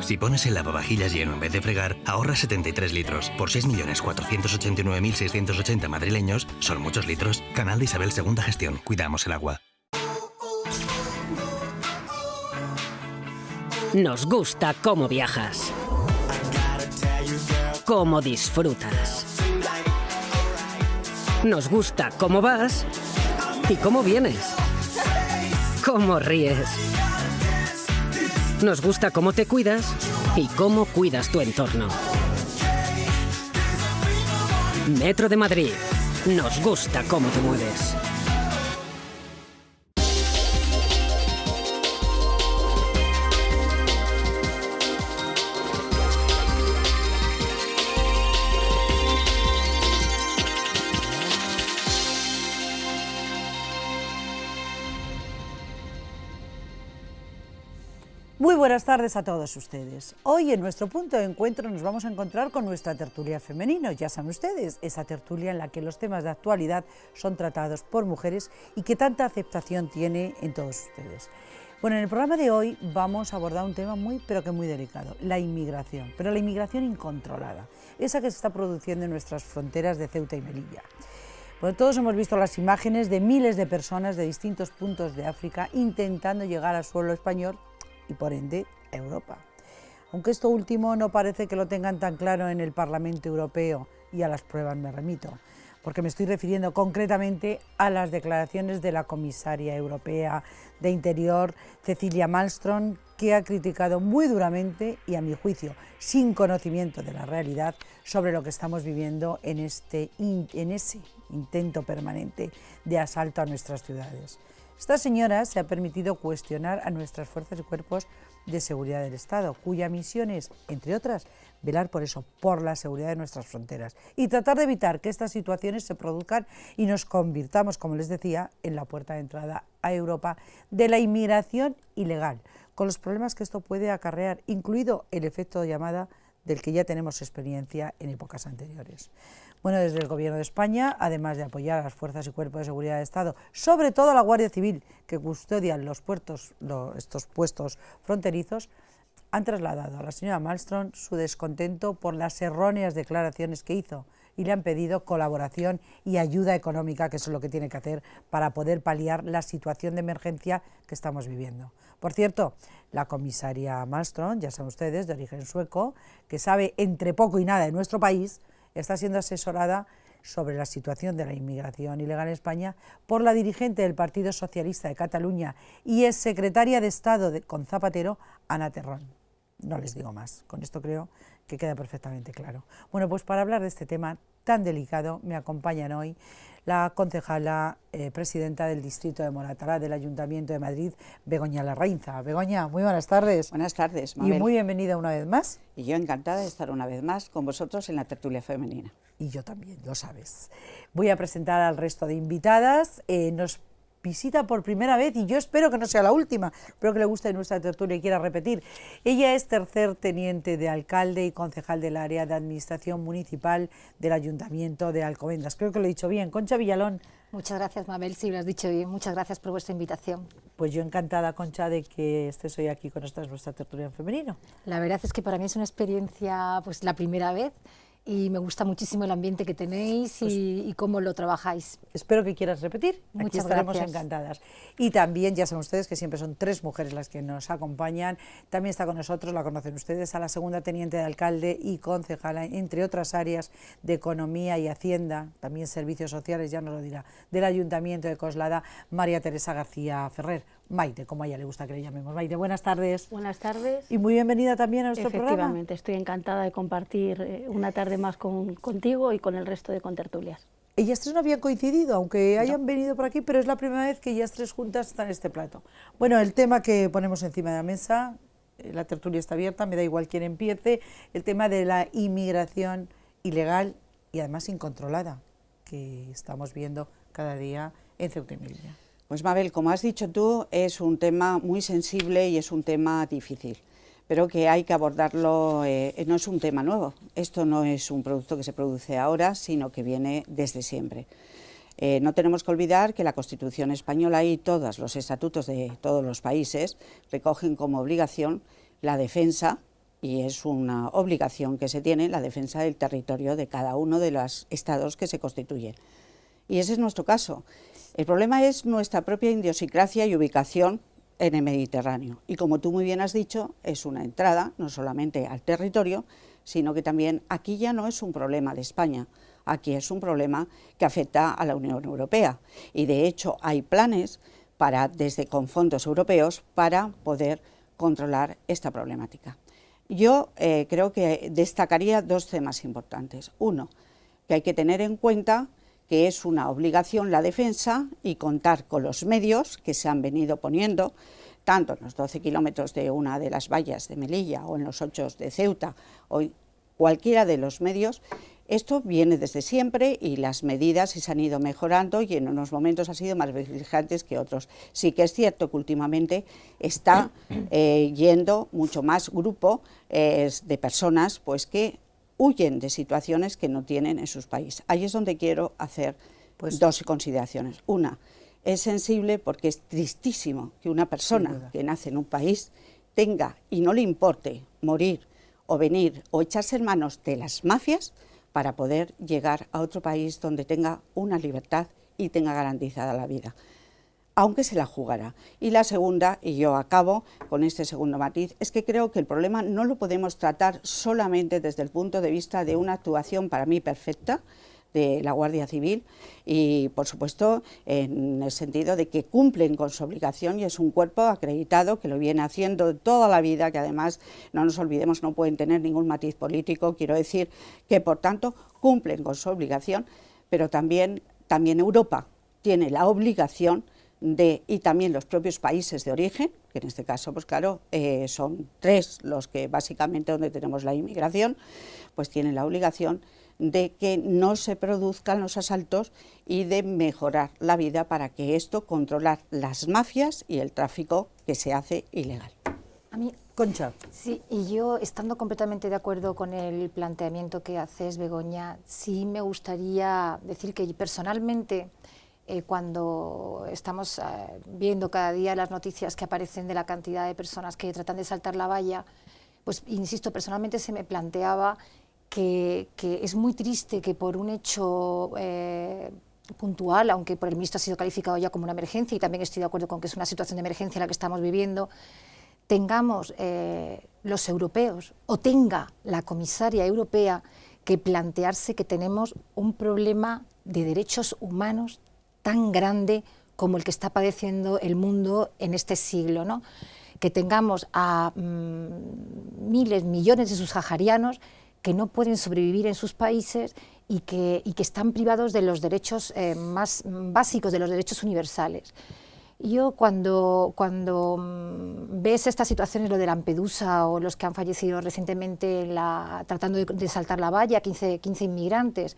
Si pones el lavavajillas lleno en vez de fregar, ahorras 73 litros. Por 6.489.680 madrileños, son muchos litros. Canal de Isabel II Gestión. Cuidamos el agua. Nos gusta cómo viajas, cómo disfrutas. Nos gusta cómo vas y cómo vienes, cómo ríes. Nos gusta cómo te cuidas y cómo cuidas tu entorno. Metro de Madrid. Nos gusta cómo te mueves. Muy buenas tardes a todos ustedes. Hoy en nuestro punto de encuentro nos vamos a encontrar con nuestra tertulia femenino. Ya saben ustedes, esa tertulia en la que los temas de actualidad son tratados por mujeres y que tanta aceptación tiene en todos ustedes. Bueno, en el programa de hoy vamos a abordar un tema muy delicado, la inmigración, pero la inmigración incontrolada, esa que se está produciendo en nuestras fronteras de Ceuta y Melilla. Bueno, todos hemos visto las imágenes de miles de personas de distintos puntos de África intentando llegar al suelo español y por ende a Europa. Aunque esto último no parece que lo tengan tan claro en el Parlamento Europeo, y a las pruebas me remito, porque me estoy refiriendo concretamente a las declaraciones de la comisaria europea de Interior, Cecilia Malmström, que ha criticado muy duramente y, a mi juicio, sin conocimiento de la realidad, sobre lo que estamos viviendo en ese intento permanente de asalto a nuestras ciudades. Esta señora se ha permitido cuestionar a nuestras fuerzas y cuerpos de seguridad del Estado, cuya misión es, entre otras, velar por eso, por la seguridad de nuestras fronteras y tratar de evitar que estas situaciones se produzcan y nos convirtamos, como les decía, en la puerta de entrada a Europa de la inmigración ilegal, con los problemas que esto puede acarrear, incluido el efecto de llamada del que ya tenemos experiencia en épocas anteriores. Bueno, desde el Gobierno de España, además de apoyar a las fuerzas y cuerpos de seguridad del Estado, sobre todo a la Guardia Civil, que custodian estos puestos fronterizos, han trasladado a la señora Malmström su descontento por las erróneas declaraciones que hizo y le han pedido colaboración y ayuda económica, que eso es lo que tiene que hacer para poder paliar la situación de emergencia que estamos viviendo. Por cierto, la comisaria Malmström, ya saben ustedes, de origen sueco, que sabe entre poco y nada de nuestro país, está siendo asesorada sobre la situación de la inmigración ilegal en España por la dirigente del Partido Socialista de Cataluña y ex secretaria de Estado con Zapatero, Ana Terrón. No les digo más, con esto creo que queda perfectamente claro. Bueno, pues para hablar de este tema tan delicado me acompañan hoy la concejala presidenta del Distrito de Moratalá del Ayuntamiento de Madrid, Begoña Larrainza. Begoña, muy buenas tardes. Buenas tardes, Mabel. Y muy bienvenida una vez más. Y yo encantada de estar una vez más con vosotros en la tertulia femenina. Y yo también, lo sabes. Voy a presentar al resto de invitadas. Nos visita por primera vez, y yo espero que no sea la última, espero que le guste nuestra tertulia y quiera repetir. Ella es tercer teniente de alcalde y concejal del área de administración municipal del Ayuntamiento de Alcobendas. Creo que lo he dicho bien. Concha Villalón. Muchas gracias, Mabel, sí, lo has dicho bien. Muchas gracias por vuestra invitación. Pues yo encantada, Concha, de que estés hoy aquí con nosotros en nuestra tertulia en femenino. La verdad es que para mí es una experiencia, pues la primera vez, y me gusta muchísimo el ambiente que tenéis y cómo lo trabajáis. Espero que quieras repetir. Muchas Aquí estaremos gracias. encantadas. Y también, ya saben ustedes que siempre son tres mujeres las que nos acompañan. También está con nosotros, la conocen ustedes, a la segunda teniente de alcalde y concejala, entre otras áreas de economía y hacienda, también servicios sociales, ya nos lo dirá, del Ayuntamiento de Coslada, María Teresa García Ferrer. Maite, como a ella le gusta que le llamemos. Maite, buenas tardes. Buenas tardes. Y muy bienvenida también a nuestro programa. Efectivamente, estoy encantada de compartir una tarde más contigo y con el resto de contertulias. Ellas tres no habían coincidido, aunque hayan venido por aquí, pero es la primera vez que ellas tres juntas están en este plato. Bueno, el tema que ponemos encima de la mesa, la tertulia está abierta, me da igual quién empiece, el tema de la inmigración ilegal y además incontrolada, que estamos viendo cada día en Ceuta y Melilla. Pues Mabel, como has dicho tú, es un tema muy sensible y es un tema difícil, pero que hay que abordarlo, no es un tema nuevo, esto no es un producto que se produce ahora, sino que viene desde siempre. No tenemos que olvidar que la Constitución española y todos los estatutos de todos los países recogen como obligación la defensa y es una obligación que se tiene la defensa del territorio de cada uno de los estados que se constituyen. Y ese es nuestro caso. El problema es nuestra propia idiosincrasia y ubicación en el Mediterráneo. Y como tú muy bien has dicho, es una entrada no solamente al territorio, sino que también aquí ya no es un problema de España, aquí es un problema que afecta a la Unión Europea. Y de hecho hay planes con fondos europeos para poder controlar esta problemática. Yo creo que destacaría dos temas importantes. Uno, que hay que tener en cuenta que es una obligación la defensa y contar con los medios que se han venido poniendo, tanto en los 12 kilómetros de una de las vallas de Melilla o en los 8 de Ceuta, o cualquiera de los medios. Esto viene desde siempre y las medidas se han ido mejorando y en unos momentos han sido más vigilantes que otros. Sí que es cierto que últimamente está yendo mucho más grupo de personas pues, que huyen de situaciones que no tienen en sus países. Ahí es donde quiero hacer dos consideraciones. Una, es sensible porque es tristísimo que una persona que nace en un país tenga y no le importe morir o venir o echarse en manos de las mafias para poder llegar a otro país donde tenga una libertad y tenga garantizada la vida, aunque se la jugará. Y la segunda, y yo acabo con este segundo matiz, es que creo que el problema no lo podemos tratar solamente desde el punto de vista de una actuación para mí perfecta de la Guardia Civil y, por supuesto, en el sentido de que cumplen con su obligación y es un cuerpo acreditado que lo viene haciendo toda la vida, que además, no nos olvidemos, no pueden tener ningún matiz político, quiero decir que, por tanto, cumplen con su obligación, pero también Europa tiene la obligación y también los propios países de origen, que en este caso, pues claro, son 3 los que básicamente donde tenemos la inmigración, pues tienen la obligación de que no se produzcan los asaltos y de mejorar la vida para que esto controlar las mafias y el tráfico que se hace ilegal. A mí, Concha. sí, y yo estando completamente de acuerdo con el planteamiento que haces, Begoña, sí me gustaría decir que personalmente cuando estamos viendo cada día las noticias que aparecen de la cantidad de personas que tratan de saltar la valla, pues insisto, personalmente se me planteaba que es muy triste que por un hecho puntual, aunque por el ministro ha sido calificado ya como una emergencia, y también estoy de acuerdo con que es una situación de emergencia la que estamos viviendo, tengamos los europeos o tenga la comisaria europea que plantearse que tenemos un problema de derechos humanos tan grande como el que está padeciendo el mundo en este siglo, ¿no? Que tengamos a miles, millones de subsaharianos que no pueden sobrevivir en sus países y que están privados de los derechos más básicos, de los derechos universales. Yo cuando ves estas situaciones, lo de Lampedusa o los que han fallecido recientemente tratando de saltar la valla, 15 inmigrantes,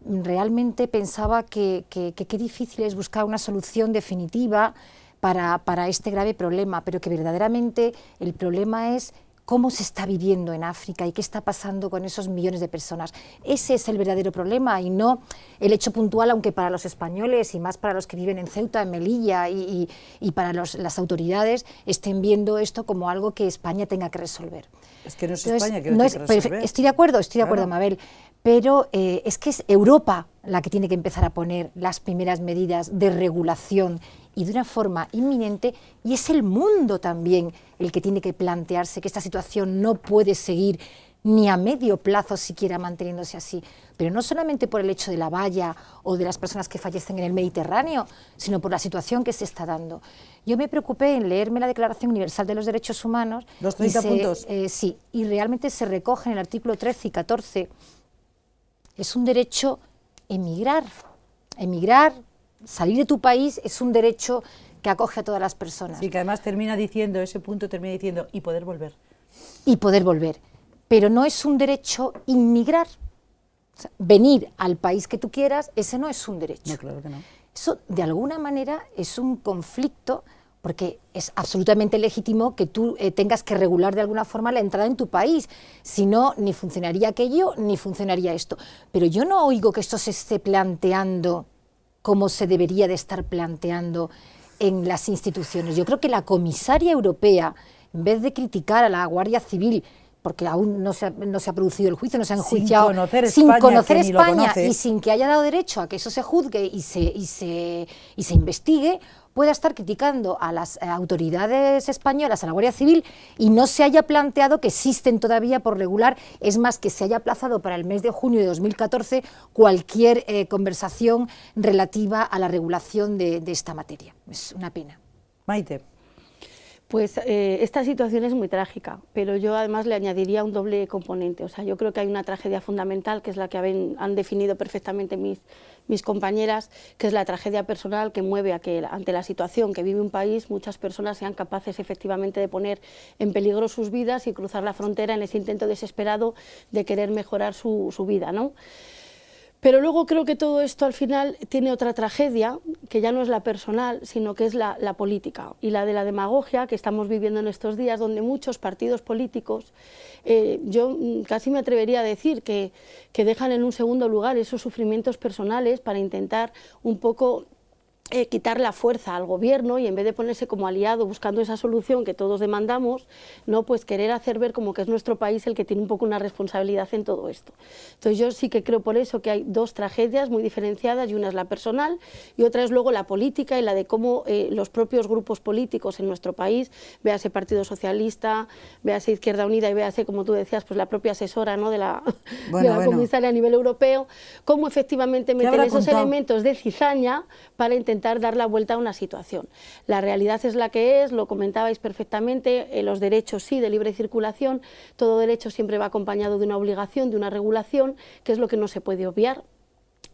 realmente pensaba que qué difícil es buscar una solución definitiva para este grave problema, pero que verdaderamente el problema es cómo se está viviendo en África y qué está pasando con esos millones de personas. Ese es el verdadero problema y no el hecho puntual, aunque para los españoles y más para los que viven en Ceuta, en Melilla y para las autoridades estén viendo esto como algo que España tenga que resolver. Es que no es Entonces, España que lo tiene que resolver. Estoy de acuerdo, Claro. Mabel, pero es que es Europa la que tiene que empezar a poner las primeras medidas de regulación y de una forma inminente, y es el mundo también el que tiene que plantearse que esta situación no puede seguir ni a medio plazo siquiera manteniéndose así, pero no solamente por el hecho de la valla o de las personas que fallecen en el Mediterráneo, sino por la situación que se está dando. Yo me preocupé en leerme la Declaración Universal de los Derechos Humanos. ¿Los 30 puntos? Sí, y realmente se recoge en el artículo 13 y 14, es un derecho emigrar, salir de tu país es un derecho que acoge a todas las personas. Sí, que además ese punto termina diciendo, y poder volver. Y poder volver. Pero no es un derecho inmigrar. O sea, venir al país que tú quieras, ese no es un derecho. No, claro que no. Eso, de alguna manera, es un conflicto, porque es absolutamente legítimo que tú tengas que regular de alguna forma la entrada en tu país. Si no, ni funcionaría aquello, ni funcionaría esto. Pero yo no oigo que esto se esté planteando como se debería de estar planteando en las instituciones. Yo creo que la comisaria europea, en vez de criticar a la Guardia Civil porque aún no se ha producido el juicio, no se han Sin enjuiciado conocer sin España, conocer que ni lo España conoce. y sin que haya dado derecho a que eso se juzgue y se investigue, pueda estar criticando a las autoridades españolas, a la Guardia Civil, y no se haya planteado que existen todavía por regular, es más, que se haya aplazado para el mes de junio de 2014 cualquier conversación relativa a la regulación de esta materia. Es una pena. Maite. Pues esta situación es muy trágica, pero yo además le añadiría un doble componente. O sea, yo creo que hay una tragedia fundamental, que es la que han definido perfectamente mis compañeras, que es la tragedia personal que mueve a que ante la situación que vive un país muchas personas sean capaces efectivamente de poner en peligro sus vidas y cruzar la frontera en ese intento desesperado de querer mejorar su vida, ¿no? Pero luego creo que todo esto al final tiene otra tragedia, que ya no es la personal, sino que es la política y la de la demagogia que estamos viviendo en estos días, donde muchos partidos políticos, yo casi me atrevería a decir que dejan en un segundo lugar esos sufrimientos personales para intentar un poco quitar la fuerza al gobierno y en vez de ponerse como aliado buscando esa solución que todos demandamos, no, pues querer hacer ver como que es nuestro país el que tiene un poco una responsabilidad en todo esto. Entonces yo sí que creo por eso que hay dos tragedias muy diferenciadas, y una es la personal y otra es luego la política y la de cómo los propios grupos políticos en nuestro país, véase Partido Socialista, véase Izquierda Unida y véase, como tú decías, pues la propia asesora, ¿no?, de la comisaria a nivel europeo, cómo efectivamente meten esos elementos de cizaña para intentar dar la vuelta a una situación. La realidad es la que es, lo comentabais perfectamente, los derechos sí de libre circulación, todo derecho siempre va acompañado de una obligación, de una regulación, que es lo que no se puede obviar.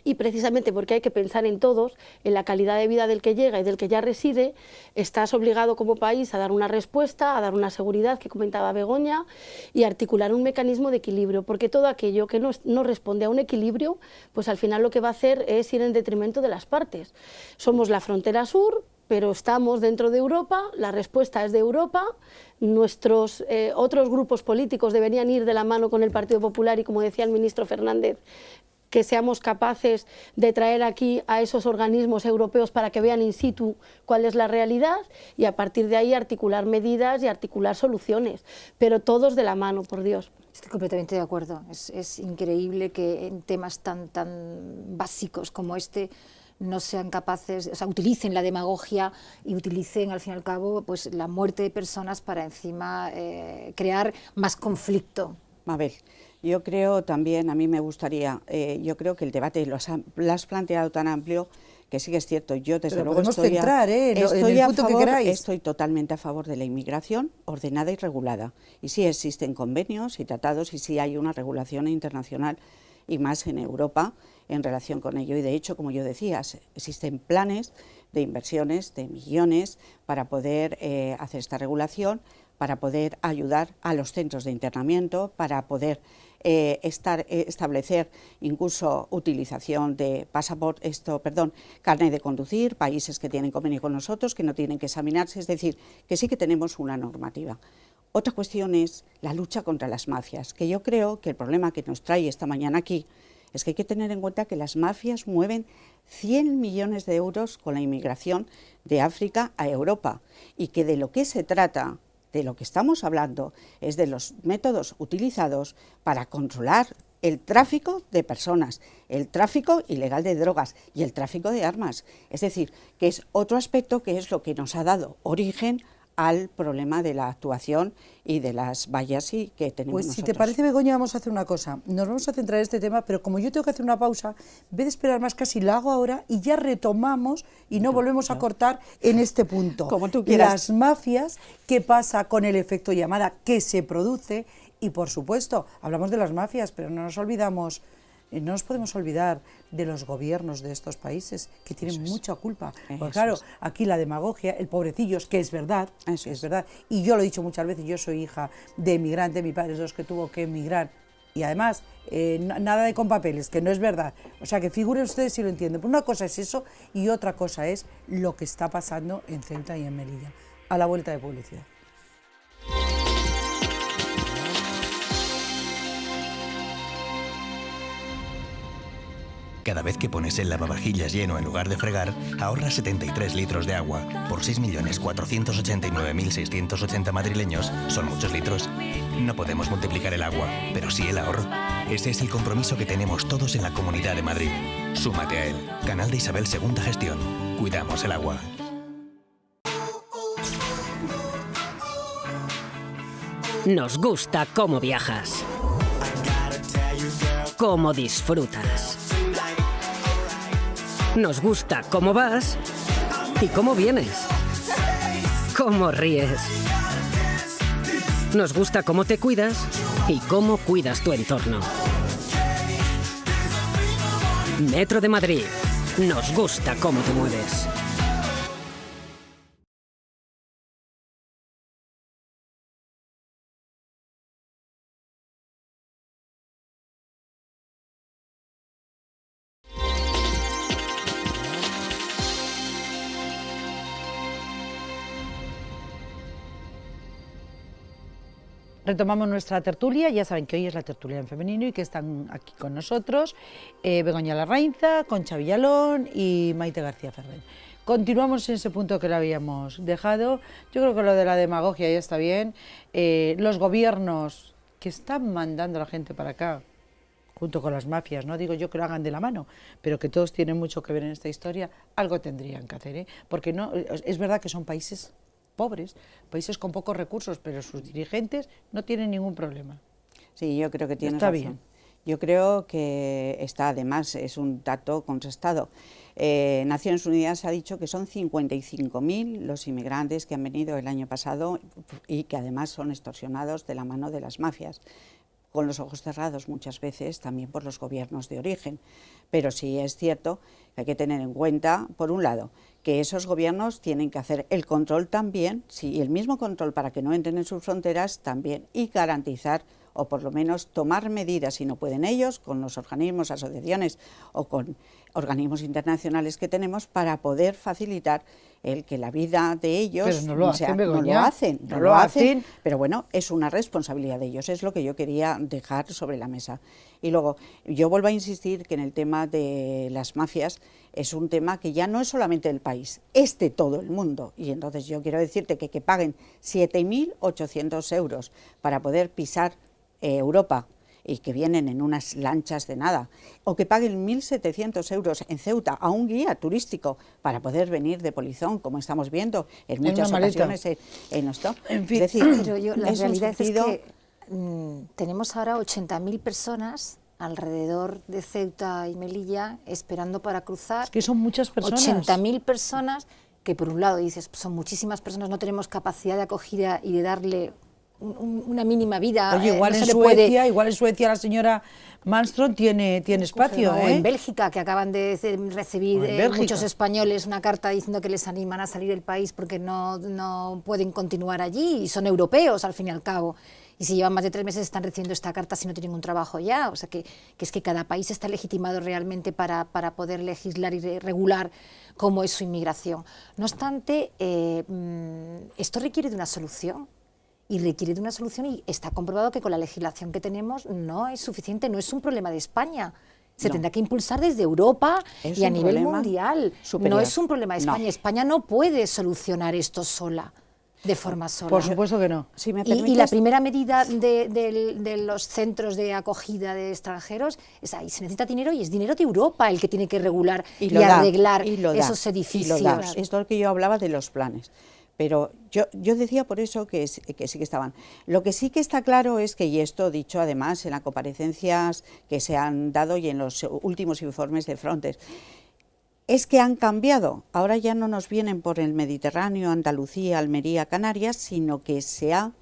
Y precisamente porque hay que pensar en todos, en la calidad de vida del que llega y del que ya reside, estás obligado como país a dar una respuesta, a dar una seguridad, que comentaba Begoña, y articular un mecanismo de equilibrio, porque todo aquello que no responde a un equilibrio, pues al final lo que va a hacer es ir en detrimento de las partes. Somos la frontera sur, pero estamos dentro de Europa, la respuesta es de Europa, nuestros otros grupos políticos deberían ir de la mano con el Partido Popular y, como decía el ministro Fernández, que seamos capaces de traer aquí a esos organismos europeos para que vean in situ cuál es la realidad y a partir de ahí articular medidas y articular soluciones, pero todos de la mano, por Dios. Estoy completamente de acuerdo. Es increíble que en temas tan básicos como este no sean capaces, o sea, utilicen la demagogia y utilicen al fin y al cabo pues la muerte de personas para encima crear más conflicto. Mabel, yo creo también, a mí me gustaría, yo creo que el debate lo has planteado tan amplio que sí que es cierto. Yo desde luego estoy totalmente a favor de la inmigración ordenada y regulada. Y sí existen convenios y tratados y sí hay una regulación internacional y más en Europa en relación con ello. Y de hecho, como yo decía, existen planes de inversiones de millones para poder hacer esta regulación, para poder ayudar a los centros de internamiento, para poder establecer incluso utilización de carnet de conducir, países que tienen convenio con nosotros, que no tienen que examinarse, es decir, que sí que tenemos una normativa. Otra cuestión es la lucha contra las mafias, que yo creo que el problema que nos trae esta mañana aquí es que hay que tener en cuenta que las mafias mueven 100 millones de euros con la inmigración de África a Europa y que de lo que se trata, de lo que estamos hablando, es de los métodos utilizados para controlar el tráfico de personas, el tráfico ilegal de drogas y el tráfico de armas. Es decir, que es otro aspecto que es lo que nos ha dado origen al problema de la actuación y de las vallas que tenemos pues nosotros. Si te parece, Begoña, vamos a hacer una cosa. Nos vamos a centrar en este tema, pero como yo tengo que hacer una pausa, en vez de esperar más, casi la hago ahora y ya retomamos y no volvemos a cortar en este punto. Como tú quieras. Las mafias, qué pasa con el efecto llamada que se produce y, por supuesto, hablamos de las mafias, pero no nos podemos olvidar de los gobiernos de estos países que tienen mucha culpa. Porque claro, aquí la demagogia, el pobrecillos, que es verdad, y yo lo he dicho muchas veces, yo soy hija de emigrante, mi padre es de los que tuvo que emigrar, y además, nada de con papeles, que no es verdad. O sea, que figuren ustedes si lo entienden. Pero una cosa es eso y otra cosa es lo que está pasando en Ceuta y en Melilla. A la vuelta de publicidad. Cada vez que pones el lavavajillas lleno en lugar de fregar, ahorras 73 litros de agua. Por 6.489.680 madrileños, son muchos litros. No podemos multiplicar el agua, pero sí el ahorro. Ese es el compromiso que tenemos todos en la Comunidad de Madrid. Súmate a él. Canal de Isabel Segunda Gestión. Cuidamos el agua. Nos gusta cómo viajas, cómo disfrutas. Nos gusta cómo vas y cómo vienes, cómo ríes. Nos gusta cómo te cuidas y cómo cuidas tu entorno. Metro de Madrid. Nos gusta cómo te mueves. Retomamos nuestra tertulia, ya saben que hoy es la tertulia en femenino y que están aquí con nosotros Begoña Larrainza, Concha Villalón y Maite García Ferrer. Continuamos en ese punto que lo habíamos dejado. Yo creo que lo de la demagogia ya está bien. Los gobiernos que están mandando a la gente para acá, junto con las mafias, no digo yo que lo hagan de la mano, pero que todos tienen mucho que ver en esta historia, algo tendrían que hacer, porque no, es verdad que son países pobres, países con pocos recursos, pero sus dirigentes no tienen ningún problema. Sí, yo creo que tienes Está razón. bien. Yo creo que está, además, es un dato contrastado. Naciones Unidas ha dicho que son 55.000 los inmigrantes que han venido el año pasado y que además son extorsionados de la mano de las mafias, con los ojos cerrados muchas veces también por los gobiernos de origen. Pero sí es cierto que hay que tener en cuenta, por un lado, que esos gobiernos tienen que hacer el control también, sí, el mismo control para que no entren en sus fronteras también, y garantizar, o por lo menos tomar medidas, si no pueden ellos, con los organismos, asociaciones o con organismos internacionales que tenemos, para poder facilitar el que la vida de ellos... Pero no lo hacen, Begoña. No lo hacen, pero bueno, es una responsabilidad de ellos, es lo que yo quería dejar sobre la mesa. Y luego, yo vuelvo a insistir que en el tema de las mafias es un tema que ya no es solamente del país, es de todo el mundo. Y entonces yo quiero decirte que paguen 7.800 euros para poder pisar Europa, y que vienen en unas lanchas de nada, o que paguen 1.700 euros en Ceuta a un guía turístico para poder venir de polizón, como estamos viendo en muchas ocasiones en esto. En fin. Es decir, Pero la es un realidad sentido... es que tenemos ahora 80.000 personas alrededor de Ceuta y Melilla esperando para cruzar. Es que son muchas personas. 80.000 personas que por un lado dices, son muchísimas personas, no tenemos capacidad de acogida y de darle una mínima vida. Oye, igual, no en se le Suecia, puede... igual en Suecia la señora Malmström tiene espacio. O en Bélgica, que acaban de recibir muchos españoles una carta diciendo que les animan a salir del país porque no pueden continuar allí, y son europeos al fin y al cabo. Y si llevan más de 3 meses están recibiendo esta carta si no tienen un trabajo ya. O sea que es que cada país está legitimado realmente para poder legislar y regular cómo es su inmigración. No obstante, esto requiere de una solución. Y requiere de una solución, y está comprobado que con la legislación que tenemos no es suficiente, no es un problema de España. Se tendrá que impulsar desde Europa y a nivel mundial. Superior. No es un problema de España. España no puede solucionar esto sola, de forma sola. Por supuesto que no. Si me Y la primera medida de los centros de acogida de extranjeros es ahí, se necesita dinero, y es dinero de Europa el que tiene que regular y arreglar esos edificios. Es lo que yo hablaba de los planes. Pero yo decía por eso que sí que estaban. Lo que sí que está claro es que, y esto dicho además en las comparecencias que se han dado y en los últimos informes de Frontex, es que han cambiado. Ahora ya no nos vienen por el Mediterráneo, Andalucía, Almería, Canarias, sino que se ha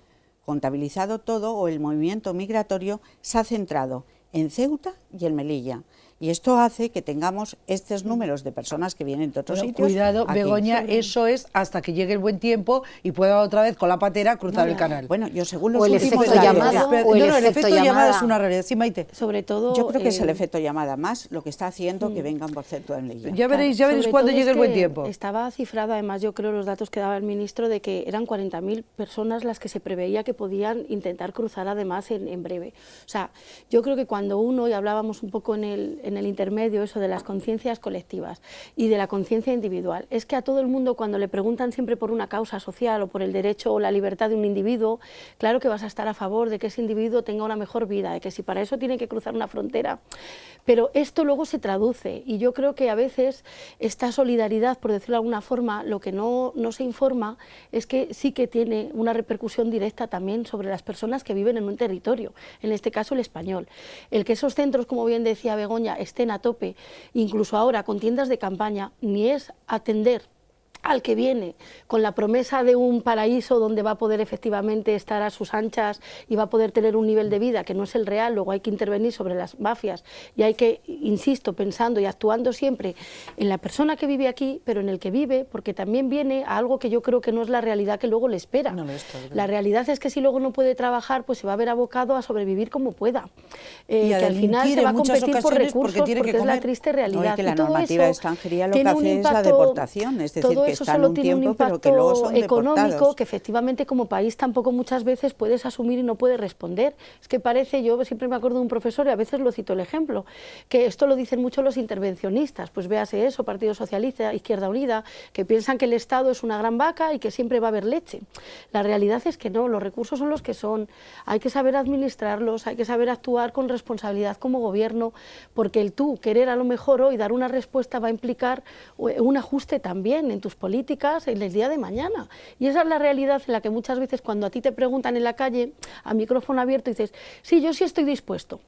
contabilizado todo, o el movimiento migratorio se ha centrado en Ceuta y en Melilla. Y esto hace que tengamos estos números de personas que vienen de otros sitios. Cuidado, aquí. Begoña, eso es hasta que llegue el buen tiempo y pueda otra vez con la patera cruzar el canal. Bueno, yo según los O el últimos efecto datos- llamada, el efecto llamada es una realidad. Sí, Maite. Sobre todo... Yo creo que es el efecto llamada más lo que está haciendo que vengan por Ceuta en Melilla. Ya veréis Sobre cuando todo llegue es el buen que tiempo. Estaba cifrado, además, yo creo, los datos que daba el ministro, de que eran 40.000 personas las que se preveía que podían intentar cruzar además en breve. O sea, yo creo que cuando uno, y hablaba hablábamos un poco en el intermedio, eso de las conciencias colectivas y de la conciencia individual. Es que a todo el mundo, cuando le preguntan siempre por una causa social o por el derecho o la libertad de un individuo, claro que vas a estar a favor de que ese individuo tenga una mejor vida, de que si para eso tiene que cruzar una frontera. Pero esto luego se traduce, y yo creo que a veces esta solidaridad, por decirlo de alguna forma, lo que no se informa es que sí que tiene una repercusión directa también sobre las personas que viven en un territorio, en este caso el español. El que esos centros, como bien decía Begoña, estén a tope, incluso ahora con tiendas de campaña, ni es atender al que viene con la promesa de un paraíso donde va a poder efectivamente estar a sus anchas y va a poder tener un nivel de vida que no es el real. Luego hay que intervenir sobre las mafias y hay que, insisto, pensando y actuando siempre en la persona que vive aquí, pero en el que vive, porque también viene a algo que yo creo que no es la realidad que luego le espera. No lo es, claro. La realidad es que si luego no puede trabajar, pues se va a ver abocado a sobrevivir como pueda, y a que al final delinquir se va a en muchas competir por ocasiones recursos, porque tiene que es la comer. triste realidad. No, y que la todo normativa de eso extranjería lo que tiene un hace es la impacto, deportación, es decir, todo que eso están solo un tiene un tiempo, pero impacto que luego son económico deportados. que efectivamente como país tampoco muchas veces puedes asumir y no puedes responder. Es que parece, yo siempre me acuerdo de un profesor y a veces lo cito el ejemplo, que esto lo dicen mucho los intervencionistas, pues véase eso, Partido Socialista, Izquierda Unida, que piensan que el Estado es una gran vaca y que siempre va a haber leche. La realidad es que no, los recursos son los que son, hay que saber administrarlos, hay que saber actuar con responsabilidad como gobierno, porque el tú querer a lo mejor hoy dar una respuesta va a implicar un ajuste también en tus políticas en el día de mañana. Y esa es la realidad en la que muchas veces cuando a ti te preguntan en la calle, a micrófono abierto, dices, sí, yo sí estoy dispuesto.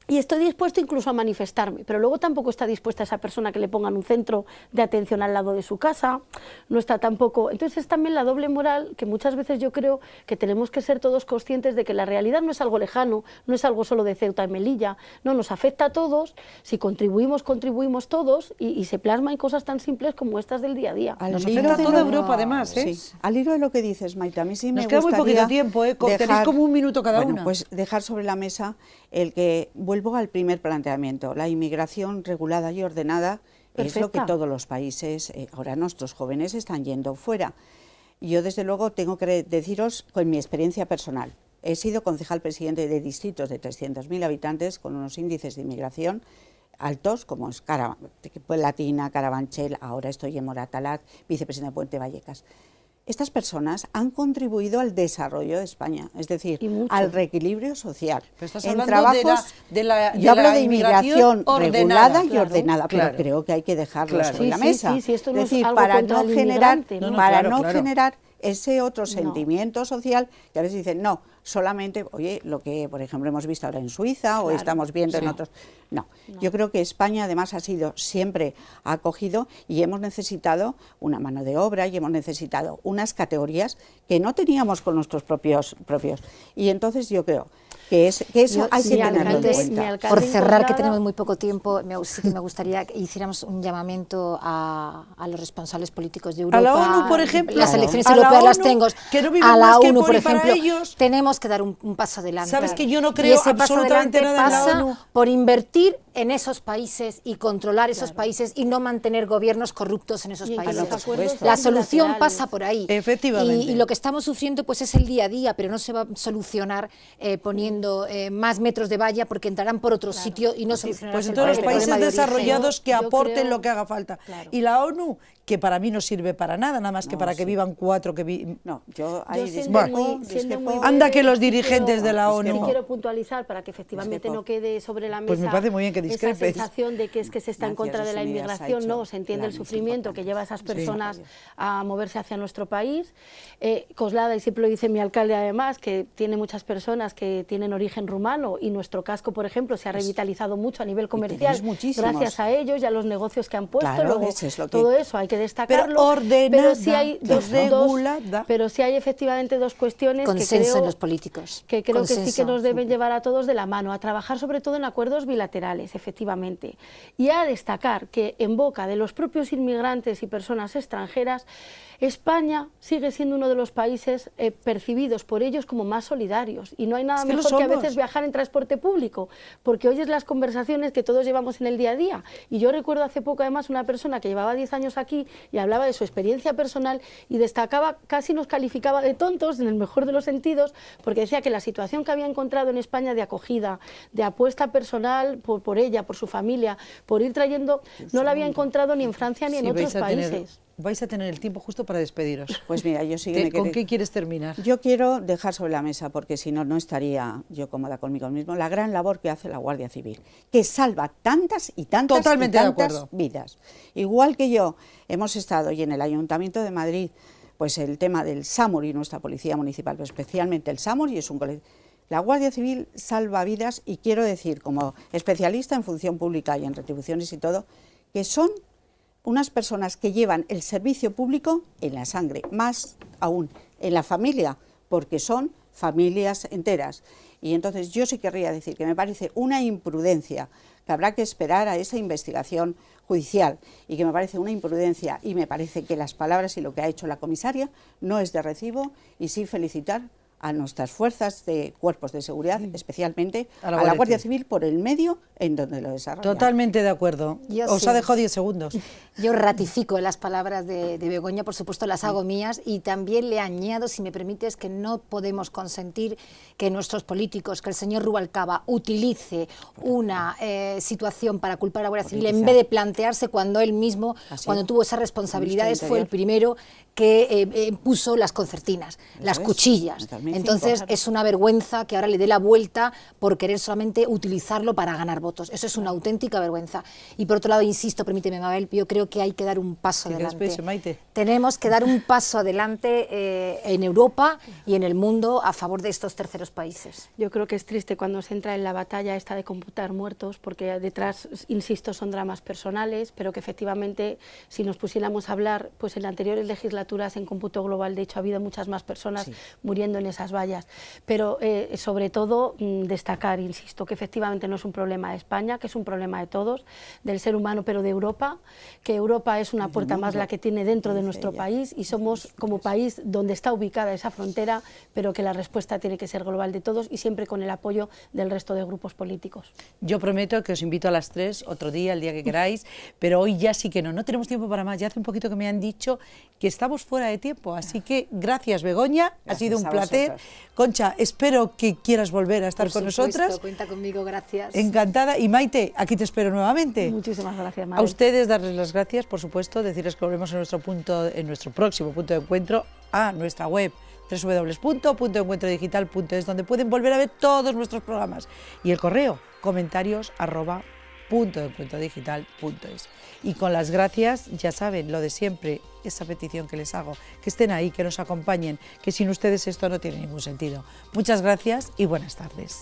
Y estoy dispuesto incluso a manifestarme, pero luego tampoco está dispuesta esa persona que le pongan un centro de atención al lado de su casa, no está tampoco... Entonces es también la doble moral que muchas veces yo creo que tenemos que ser todos conscientes de que la realidad no es algo lejano, no es algo solo de Ceuta y Melilla, no, nos afecta a todos, si contribuimos, contribuimos todos y se plasma en cosas tan simples como estas del día a día. Nos afecta a toda Europa además, ¿eh? Sí. Al hilo de lo que dices, Maite, a mí sí me Nos queda muy gustaría poquito tiempo, ¿eh? Tenéis como un minuto cada una. Pues dejar sobre la mesa el que, vuelvo al primer planteamiento, la inmigración regulada y ordenada es lo que todos los países, ahora nuestros jóvenes están yendo fuera. Yo desde luego tengo que deciros con mi experiencia personal, he sido concejal presidente de distritos de 300.000 habitantes con unos índices de inmigración altos, como es Latina, Carabanchel, ahora estoy en Moratalaz, vicepresidenta de Puente Vallecas. Estas personas han contribuido al desarrollo de España, es decir, al reequilibrio social. Pero estás en hablando trabajos, yo hablo de inmigración regulada y ordenada, pero creo que hay que dejarlo sobre la mesa. Sí, esto no es decir, algo para contra no el generar, inmigrante, generar ese otro sentimiento social que a veces dicen, no, solamente, oye, lo que por ejemplo hemos visto ahora en Suiza o estamos viendo en otros... No, yo creo que España además ha sido siempre acogido y hemos necesitado una mano de obra y hemos necesitado unas categorías que no teníamos con nuestros propios. Y entonces yo creo que eso hay que tenerlo en cuenta. Por cerrar, que tenemos muy poco tiempo, sí que me gustaría que hiciéramos un llamamiento a los responsables políticos de Europa. A la ONU, por ejemplo. Las elecciones europeas las tengo. A la ONU, por ejemplo. Ellos. Tenemos que dar un paso adelante. Sabes que yo no creo y ese paso absolutamente adelante nada en la ONU. pasa por invertir en esos países y controlar esos países y no mantener gobiernos corruptos en esos países. La solución pasa por ahí. Efectivamente. Y lo que estamos sufriendo pues es el día a día, pero no se va a solucionar poniendo más metros de valla porque entrarán por otro sitio y no solucionarán pues en todos los países desarrollados que aporten lo que haga falta. Y la ONU, que para mí no sirve para nada, nada más que para que vivan 4 que No, yo ahí discrepo. Anda que los dirigentes de la ONU... Sí quiero puntualizar para que efectivamente no quede sobre la mesa pues me parece muy bien que discrepes. esa sensación de que es que se está en contra de la inmigración, no, se entiende el sufrimiento que lleva a esas personas a moverse hacia nuestro país. Coslada, y siempre lo dice mi alcalde además, que tiene muchas personas que tienen origen rumano y nuestro casco, por ejemplo, se ha revitalizado mucho a nivel comercial gracias a ellos y a los negocios que han puesto. Claro, luego, eso es lo que... todo eso hay que destacarlo, pero ordenada, pero sí hay pero sí hay efectivamente dos cuestiones consenso en los políticos, que creo que sí que nos deben llevar a todos de la mano, a trabajar sobre todo en acuerdos bilaterales, efectivamente, y a destacar que en boca de los propios inmigrantes y personas extranjeras, España sigue siendo uno de los países percibidos por ellos como más solidarios, y no hay nada mejor que a veces viajar en transporte público, porque oyes las conversaciones que todos llevamos en el día a día. Y yo recuerdo hace poco además una persona que llevaba 10 años aquí y hablaba de su experiencia personal y destacaba, casi nos calificaba de tontos en el mejor de los sentidos, porque decía que la situación que había encontrado en España de acogida, de apuesta personal por ella, por su familia, por ir trayendo, no la había encontrado ni en Francia ni en otros países. Vais a tener el tiempo justo para despediros. Pues mira, yo sí que ¿Con qué quieres terminar? Yo quiero dejar sobre la mesa, porque si no, no estaría yo cómoda conmigo mismo, la gran labor que hace la Guardia Civil, que salva tantas y tantas, Totalmente y tantas de acuerdo. vidas. Igual que yo, hemos estado, y en el Ayuntamiento de Madrid, pues el tema del SAMUR y nuestra Policía Municipal, pero especialmente el SAMUR, y es un colectivo. La Guardia Civil salva vidas, y quiero decir, como especialista en función pública y en retribuciones y todo, que son unas personas que llevan el servicio público en la sangre, más aún en la familia, porque son familias enteras. Y entonces yo sí querría decir que me parece una imprudencia, que habrá que esperar a esa investigación judicial, y que me parece una imprudencia, y me parece que las palabras y lo que ha hecho la comisaria no es de recibo, y sí felicitar a nuestras fuerzas de cuerpos de seguridad, especialmente a la Guardia Civil por el medio en donde lo desarrollan. Totalmente de acuerdo. Os ha dejado 10 segundos. Yo ratifico las palabras de Begoña, por supuesto las hago mías, y también le añado, si me permites, que no podemos consentir que nuestros políticos, que el señor Rubalcaba utilice una situación para culpar a la Guardia Civil en vez de plantearse cuando él mismo, cuando tuvo esas responsabilidades, fue el primero que puso las concertinas, las cuchillas. Entonces es una vergüenza que ahora le dé la vuelta por querer solamente utilizarlo para ganar votos. Eso es una auténtica vergüenza. Y por otro lado, insisto, permíteme, Mabel, yo creo que hay que dar un paso adelante. Maite. Tenemos que dar un paso adelante en Europa y en el mundo a favor de estos terceros países. Yo creo que es triste cuando se entra en la batalla esta de computar muertos, porque detrás, insisto, son dramas personales, pero que efectivamente, si nos pusiéramos a hablar, pues en anteriores legislaturas en cómputo global, de hecho, ha habido muchas más personas muriendo en esas vallas. Pero sobre todo destacar, insisto, que efectivamente no es un problema de España, que es un problema de todos, del ser humano, pero de Europa, que Europa es una puerta más la que tiene dentro de nuestro país, y somos como país donde está ubicada esa frontera, pero que la respuesta tiene que ser global de todos y siempre con el apoyo del resto de grupos políticos. Yo prometo que os invito a las 3, otro día, el día que queráis, pero hoy ya sí que no tenemos tiempo para más. Ya hace un poquito que me han dicho que estamos fuera de tiempo, así que gracias, Begoña, ha sido un placer. Concha, espero que quieras volver a estar con nosotras. Cuenta conmigo, gracias. Encantada. Y Maite, aquí te espero nuevamente. Muchísimas gracias, Mabel. A ustedes darles las gracias, por supuesto, decirles que volvemos en nuestro próximo punto de encuentro, a nuestra web www.puntoencuentrodigital.es, donde pueden volver a ver todos nuestros programas, y el correo comentarios@puntoencuentrodigital.es. Y con las gracias, ya saben, lo de siempre, esa petición que les hago, que estén ahí, que nos acompañen, que sin ustedes esto no tiene ningún sentido. Muchas gracias y buenas tardes.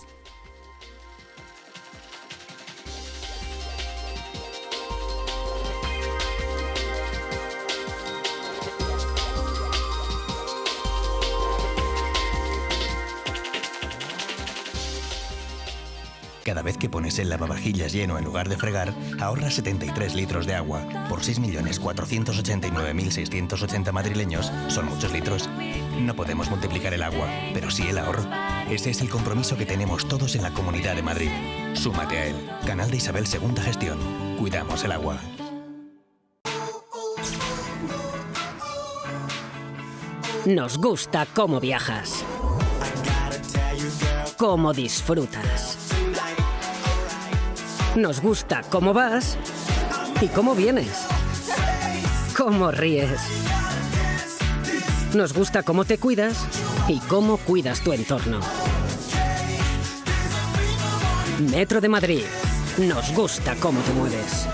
Cada vez que pones el lavavajillas lleno en lugar de fregar, ahorras 73 litros de agua. Por 6.489.680 madrileños, son muchos litros. No podemos multiplicar el agua, pero sí el ahorro. Ese es el compromiso que tenemos todos en la Comunidad de Madrid. Súmate a él. Canal de Isabel II Gestión. Cuidamos el agua. Nos gusta cómo viajas, cómo disfrutas. Nos gusta cómo vas y cómo vienes, cómo ríes. Nos gusta cómo te cuidas y cómo cuidas tu entorno. Metro de Madrid. Nos gusta cómo te mueves.